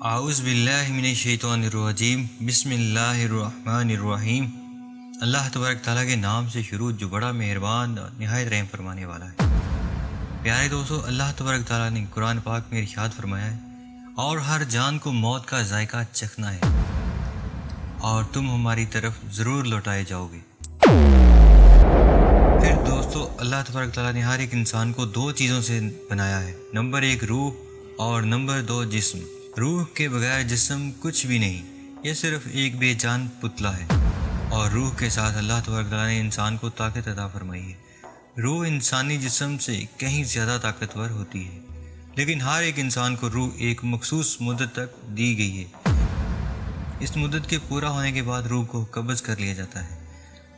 اعوذ باللہ من الشیطان الرجیم بسم اللہ الرحمن الرحیم۔ اللہ تبارک تعالیٰ کے نام سے شروع جو بڑا مہربان اور نہایت رحم فرمانے والا ہے۔ پیارے دوستو، اللہ تبارک تعالیٰ نے قرآن پاک میں ارشاد فرمایا ہے، اور ہر جان کو موت کا ذائقہ چکھنا ہے اور تم ہماری طرف ضرور لوٹائے جاؤ گے۔ پھر دوستو، اللہ تبارک تعالیٰ نے ہر ایک انسان کو دو چیزوں سے بنایا ہے، نمبر 1 روح اور نمبر 2 جسم۔ روح کے بغیر جسم کچھ بھی نہیں، یہ صرف ایک بے جان پتلا ہے، اور روح کے ساتھ اللہ تبارک تعالیٰ نے انسان کو طاقت عطا فرمائی ہے۔ روح انسانی جسم سے کہیں زیادہ طاقتور ہوتی ہے، لیکن ہر ایک انسان کو روح ایک مخصوص مدت تک دی گئی ہے۔ اس مدت کے پورا ہونے کے بعد روح کو قبض کر لیا جاتا ہے،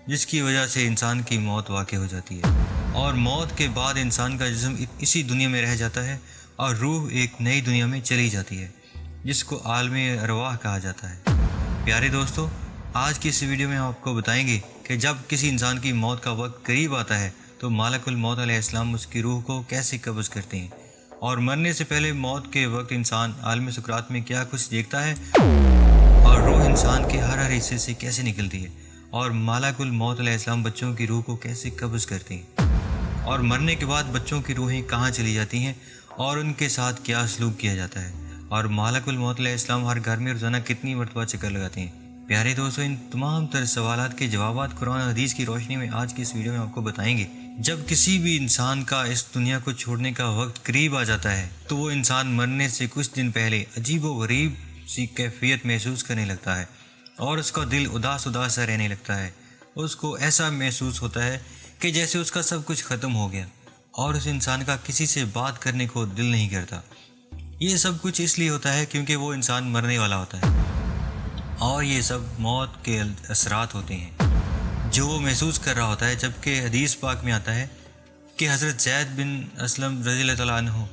جس کی وجہ سے انسان کی موت واقع ہو جاتی ہے، اور موت کے بعد انسان کا جسم اسی دنیا میں رہ جاتا ہے اور روح ایک نئی دنیا میں چلی جاتی ہے، جس کو عالم ارواح کہا جاتا ہے۔ پیارے دوستو، آج کی اس ویڈیو میں ہم آپ کو بتائیں گے کہ جب کسی انسان کی موت کا وقت قریب آتا ہے تو ملک الموت علیہ السلام اس کی روح کو کیسے قبض کرتے ہیں، اور مرنے سے پہلے موت کے وقت انسان عالم سکرات میں کیا کچھ دیکھتا ہے، اور روح انسان کے ہر حصے سے کیسے نکلتی ہے، اور ملک الموت علیہ السلام بچوں کی روح کو کیسے قبض کرتے ہیں، اور مرنے کے بعد بچوں کی روحیں کہاں چلی جاتی ہیں اور ان کے ساتھ کیا سلوک کیا جاتا ہے، اور ملک الموت علیہ السلام ہر گھر میں روزانہ کتنی مرتبہ چکر لگاتے ہیں۔ پیارے دوستو، ان تمام تر سوالات کے جوابات قرآن و حدیث کی روشنی میں آج کی اس ویڈیو میں آپ کو بتائیں گے۔ جب کسی بھی انسان کا اس دنیا کو چھوڑنے کا وقت قریب آ جاتا ہے تو وہ انسان مرنے سے کچھ دن پہلے عجیب و غریب سی کیفیت محسوس کرنے لگتا ہے، اور اس کا دل اداس سا رہنے لگتا ہے۔ اس کو ایسا محسوس ہوتا ہے کہ جیسے اس کا سب کچھ ختم ہو گیا، اور اس انسان کا کسی سے بات کرنے کو دل نہیں کرتا۔ یہ سب کچھ اس لیے ہوتا ہے کیونکہ وہ انسان مرنے والا ہوتا ہے، اور یہ سب موت کے اثرات ہوتے ہیں جو وہ محسوس کر رہا ہوتا ہے۔ جبکہ حدیث پاک میں آتا ہے کہ حضرت زید بن اسلم رضی اللہ تعالیٰ عنہ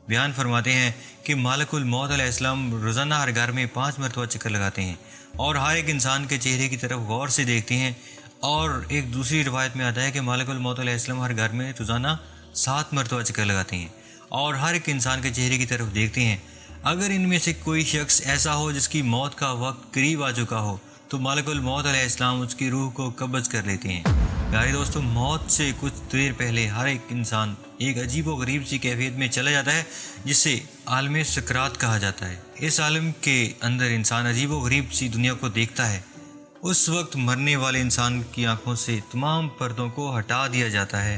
بیان فرماتے ہیں کہ ملک الموت علیہ السلام روزانہ ہر گھر میں 5 مرتبہ چکر لگاتے ہیں، اور ہر ایک انسان کے چہرے کی طرف غور سے دیکھتے ہیں، اور ایک دوسری روایت میں آتا ہے کہ ملک الموت علیہ السلام ہر گھر میں روزانہ 7 مرتبہ چکر لگاتے ہیں، اور ہر ایک انسان کے چہرے کی طرف دیکھتے ہیں۔ اگر ان میں سے کوئی شخص ایسا ہو جس کی موت کا وقت قریب آ چکا ہو تو ملک الموت علیہ السلام اس کی روح کو قبض کر لیتے ہیں۔ پیارے دوستو، موت سے کچھ دیر پہلے ہر ایک انسان ایک عجیب و غریب سی کیفیت میں چلا جاتا ہے، جسے عالم سکرات کہا جاتا ہے۔ اس عالم کے اندر انسان عجیب و غریب سی دنیا کو دیکھتا ہے۔ اس وقت مرنے والے انسان کی آنکھوں سے تمام پردوں کو ہٹا دیا جاتا ہے۔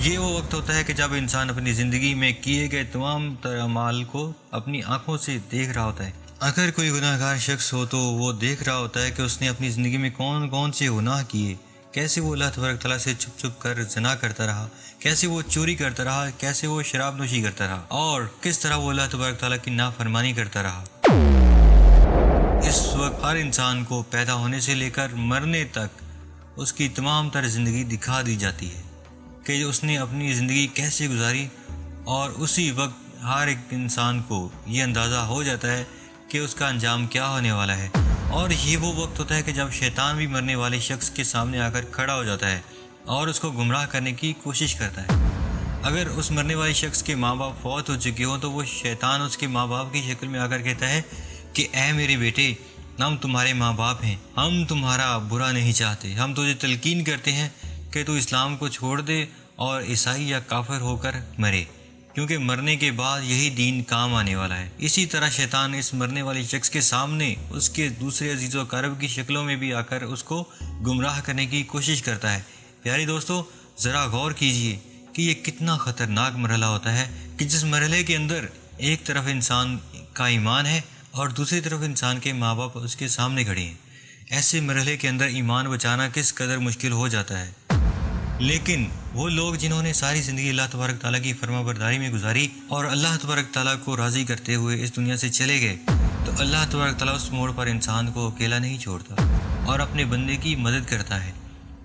یہ وہ وقت ہوتا ہے کہ جب انسان اپنی زندگی میں کیے گئے تمام تر اعمال کو اپنی آنکھوں سے دیکھ رہا ہوتا ہے۔ اگر کوئی گناہ گار شخص ہو تو وہ دیکھ رہا ہوتا ہے کہ اس نے اپنی زندگی میں کون کون سے گناہ کیے، کیسے وہ اللہ تبارک تعالیٰ سے چھپ چھپ کر زنا کرتا رہا، کیسے وہ چوری کرتا رہا، کیسے وہ شراب نوشی کرتا رہا، اور کس طرح وہ اللہ تبارک تعالیٰ کی نافرمانی کرتا رہا۔ اس وقت ہر انسان کو پیدا ہونے سے لے کر مرنے تک اس کی تمام تر زندگی دکھا دی جاتی ہے کہ اس نے اپنی زندگی کیسے گزاری، اور اسی وقت ہر ایک انسان کو یہ اندازہ ہو جاتا ہے کہ اس کا انجام کیا ہونے والا ہے۔ اور یہ وہ وقت ہوتا ہے کہ جب شیطان بھی مرنے والے شخص کے سامنے آ کر کھڑا ہو جاتا ہے اور اس کو گمراہ کرنے کی کوشش کرتا ہے۔ اگر اس مرنے والے شخص کے ماں باپ فوت ہو چکے ہوں تو وہ شیطان اس کے ماں باپ کی شکل میں آ کر کہتا ہے کہ اے میرے بیٹے، ہم تمہارے ماں باپ ہیں، ہم تمہارا برا نہیں چاہتے، ہم تجھے تلقین کرتے ہیں کہ تو اسلام کو چھوڑ دے اور عیسائی یا کافر ہو کر مرے، کیونکہ مرنے کے بعد یہی دین کام آنے والا ہے۔ اسی طرح شیطان اس مرنے والے شخص کے سامنے اس کے دوسرے عزیز و اقارب کی شکلوں میں بھی آ کر اس کو گمراہ کرنے کی کوشش کرتا ہے۔ پیارے دوستو، ذرا غور کیجئے کہ یہ کتنا خطرناک مرحلہ ہوتا ہے کہ جس مرحلے کے اندر ایک طرف انسان کا ایمان ہے اور دوسری طرف انسان کے ماں باپ اس کے سامنے کھڑے ہیں۔ ایسے مرحلے کے اندر ایمان بچانا کس قدر مشکل ہو جاتا ہے، لیکن وہ لوگ جنہوں نے ساری زندگی اللہ تبارک تعالیٰ کی فرما برداری میں گزاری اور اللہ تبارک تعالیٰ کو راضی کرتے ہوئے اس دنیا سے چلے گئے، تو اللہ تبارک تعالیٰ اس موڑ پر انسان کو اکیلا نہیں چھوڑتا اور اپنے بندے کی مدد کرتا ہے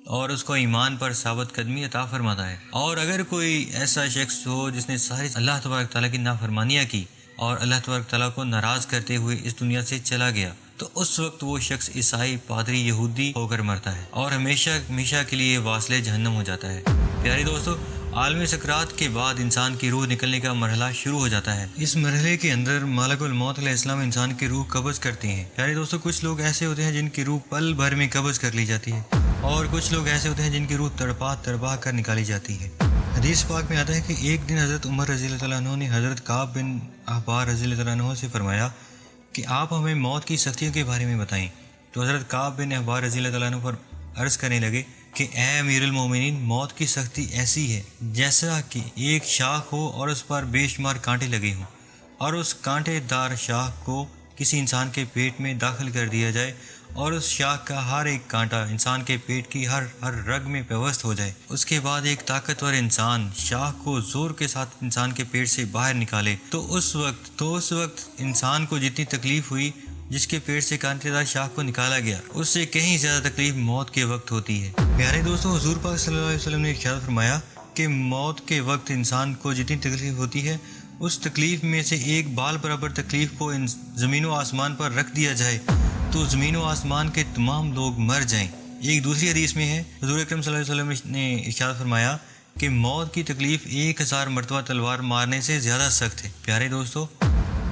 اور اس کو ایمان پر ثابت قدمی عطا فرماتا ہے۔ اور اگر کوئی ایسا شخص ہو جس نے ساری اللہ تبارک تعالیٰ کی نافرمانیاں کی اور اللہ تبارک تعالیٰ کو ناراض کرتے ہوئے اس دنیا سے چلا گیا، تو اس وقت وہ شخص عیسائی، پادری، یہودی ہو کر مرتا ہے اور ہمیشہ ہمیشہ کے لیے واصل جہنم ہو جاتا ہے۔ پیارے دوستو، عالم سکرات کے بعد انسان کی روح نکلنے کا مرحلہ شروع ہو جاتا ہے۔ اس مرحلے کے اندر ملک الموت علیہ السلام انسان کی روح قبض کرتے ہیں۔ پیارے دوستو، کچھ لوگ ایسے ہوتے ہیں جن کی روح پل بھر میں قبض کر لی جاتی ہے، اور کچھ لوگ ایسے ہوتے ہیں جن کی روح تڑپا کر نکالی جاتی ہے۔ حدیث پاک میں آتا ہے کہ ایک دن حضرت عمر رضی اللہ تعالیٰ عنہ نے حضرت کعب بن احبار رضی اللہ تعالیٰ عنہ سے فرمایا کہ آپ ہمیں موت کی سختیوں کے بارے میں بتائیں۔ تو حضرت کعب بن احبار رضی اللہ تعالیٰ عنہ پر عرض کرنے لگے کہ اے امیر المومنین، موت کی سختی ایسی ہے جیسا کہ ایک شاخ ہو اور اس پر بے شمار کانٹے لگے ہوں، اور اس کانٹے دار شاخ کو کسی انسان کے پیٹ میں داخل کر دیا جائے اور اس شاخ کا ہر ایک کانٹا انسان کے پیٹ کی ہر رگ میں پیوست ہو جائے۔ اس کے بعد ایک طاقتور انسان شاخ کو زور کے ساتھ انسان کے پیٹ سے باہر نکالے، تو اس وقت انسان کو جتنی تکلیف ہوئی جس کے پیٹ سے کانٹے دار شاخ کو نکالا گیا، اس سے کہیں زیادہ تکلیف موت کے وقت ہوتی ہے۔ پیارے دوستو، حضور پاک صلی اللہ علیہ وسلم نے ارشاد فرمایا کہ موت کے وقت انسان کو جتنی تکلیف ہوتی ہے، اس تکلیف میں سے ایک بال برابر تکلیف کو زمین و آسمان پر رکھ دیا جائے تو زمین و آسمان کے تمام لوگ مر جائیں۔ ایک دوسری حدیث میں ہے، حضور اکرم صلی اللہ علیہ وسلم نے ارشاد فرمایا کہ موت کی تکلیف 1000 مرتبہ تلوار مارنے سے زیادہ سخت ہے۔ پیارے دوستو،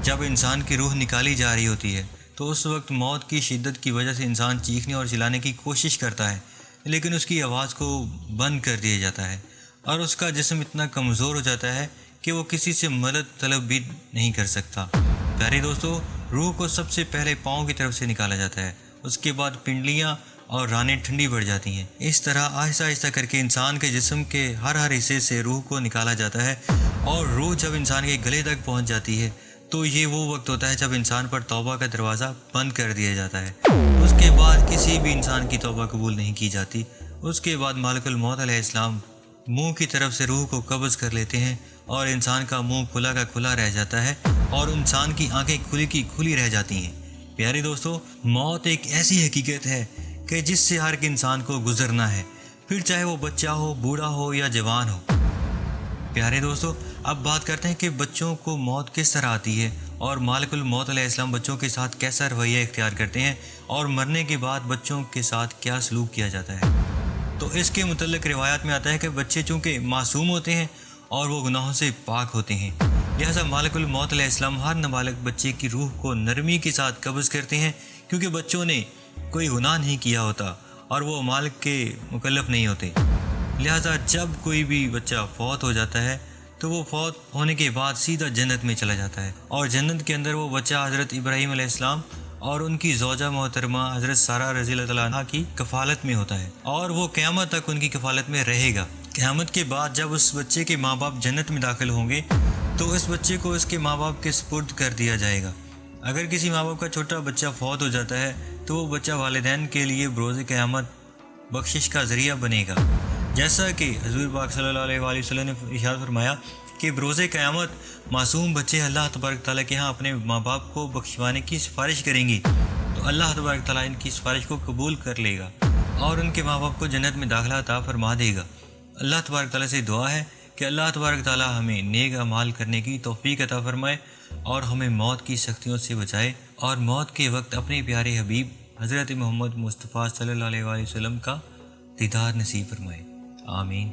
جب انسان کی روح نکالی جا رہی ہوتی ہے تو اس وقت موت کی شدت کی وجہ سے انسان چیخنے اور چلانے کی کوشش کرتا ہے، لیکن اس کی آواز کو بند کر دیا جاتا ہے، اور اس کا جسم اتنا کمزور ہو جاتا ہے کہ وہ کسی سے مدد طلب بھی نہیں کر سکتا۔ پیارے دوستو، روح کو سب سے پہلے پاؤں کی طرف سے نکالا جاتا ہے، اس کے بعد پنڈلیاں اور رانیں ٹھنڈی پڑ جاتی ہیں۔ اس طرح آہستہ آہستہ کر کے انسان کے جسم کے ہر حصے سے روح کو نکالا جاتا ہے، اور روح جب انسان کے گلے تک پہنچ جاتی ہے تو یہ وہ وقت ہوتا ہے جب انسان پر توبہ کا دروازہ بند کر دیا جاتا ہے۔ اس کے بعد کسی بھی انسان کی توبہ قبول نہیں کی جاتی۔ اس کے بعد ملک الموت علیہ السلام منہ کی طرف سے روح کو قبض کر لیتے ہیں، اور انسان کا منہ کھلا کا کھلا رہ جاتا ہے اور انسان کی آنکھیں کھلی کی کھلی رہ جاتی ہیں۔ پیارے دوستو، موت ایک ایسی حقیقت ہے کہ جس سے ہر ایک انسان کو گزرنا ہے، پھر چاہے وہ بچہ ہو، بوڑھا ہو یا جوان ہو۔ پیارے دوستو، اب بات کرتے ہیں کہ بچوں کو موت کس طرح آتی ہے، اور مالک الموت علیہ السلام بچوں کے ساتھ کیسا رویہ اختیار کرتے ہیں، اور مرنے کے بعد بچوں کے ساتھ کیا سلوک کیا جاتا ہے۔ تو اس کے متعلق روایات میں آتا ہے کہ بچے چونکہ معصوم ہوتے ہیں اور وہ گناہوں سے پاک ہوتے ہیں، لہذا مالک الموت علیہ السلام ہر نابالغ بچے کی روح کو نرمی کے ساتھ قبض کرتے ہیں، کیونکہ بچوں نے کوئی گناہ نہیں کیا ہوتا اور وہ مالک کے مکلف نہیں ہوتے۔ لہذا جب کوئی بھی بچہ فوت ہو جاتا ہے تو وہ فوت ہونے کے بعد سیدھا جنت میں چلا جاتا ہے، اور جنت کے اندر وہ بچہ حضرت ابراہیم علیہ السلام اور ان کی زوجہ محترمہ حضرت سارہ رضی اللہ تعالیٰ عنہ کی کفالت میں ہوتا ہے، اور وہ قیامت تک ان کی کفالت میں رہے گا۔ قیامت کے بعد جب اس بچے کے ماں باپ جنت میں داخل ہوں گے تو اس بچے کو اس کے ماں باپ کے سپرد کر دیا جائے گا۔ اگر کسی ماں باپ کا چھوٹا بچہ فوت ہو جاتا ہے تو وہ بچہ والدین کے لیے بروز قیامت بخشش کا ذریعہ بنے گا، جیسا کہ حضور پاک صلی اللہ علیہ وآلہ وسلم نے ارشاد فرمایا کہ بروز قیامت معصوم بچے اللہ تبارک تعالیٰ کے ہاں اپنے ماں باپ کو بخشوانے کی سفارش کریں گی، تو اللہ تبارک تعالیٰ ان کی سفارش کو قبول کر لے گا اور ان کے ماں باپ کو جنت میں داخلہ عطا فرما دے گا۔ اللہ تبارک تعالیٰ سے دعا ہے کہ اللہ تبارک تعالیٰ ہمیں نیک اعمال کرنے کی توفیق عطا فرمائے اور ہمیں موت کی سختیوں سے بچائے، اور موت کے وقت اپنے پیارے حبیب حضرت محمد مصطفیٰ صلی اللہ علیہ وآلہ وسلم کا دیدار نصیب فرمائے۔ آمین۔